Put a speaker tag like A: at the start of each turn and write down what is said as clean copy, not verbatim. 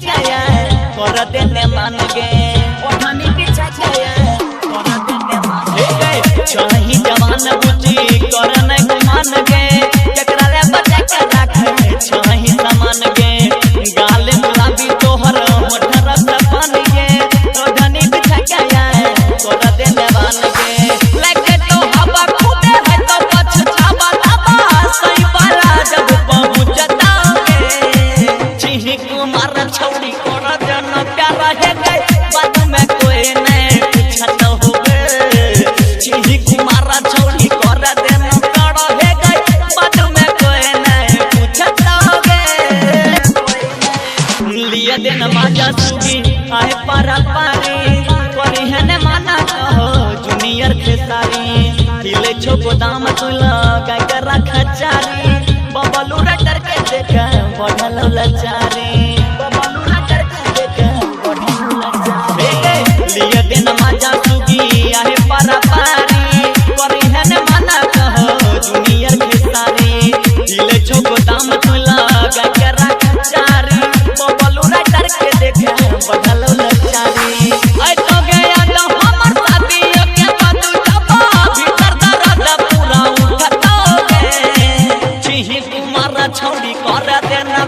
A: गया कर देने मान गे ओढ़नी पीछा गया कर देने मान गे चाही जवान बुद्धि करने मान गे जकरा ले बचा के रखे चाही सामान गे गाल गुलाबी तोहर होठ रस पानी गे ओढ़नी पीछा गया कर देने मान गे लेके तो हवा खूबे है तो पछतावा लाबा सही पारा जब पहुंचता चिन्ह कुमार छौड़ी कर देना प्यारा है गए बाद में कोई नहीं पूछत होगे चिन्ह कुमार छौड़ी कर देना प्यारा है गए बाद में कोई नहीं पूछत होगे लिए दिन माजा सुगी आए पारा पारी करी है ने माना कहो जूनियर खेसारी हिले छो गोदाम तुला गाय रख चारी बबलू रटर के देखा बढ़ल लचारी बबलू रटर के देखा बढ़ल लचारी लिए दिन माजा सुगी आए पारा पारी करी है ने माना कहो जूनियर खेसारी हिले छो गोदाम तुला गाय रख चारी बबलू रटर के देखा बढ़ल लचारी आई तो गया तो हमर शादी के बात जबा भीतर दर्द पूरा उठता गे चिन्ह कुमार छौड़ी कर देना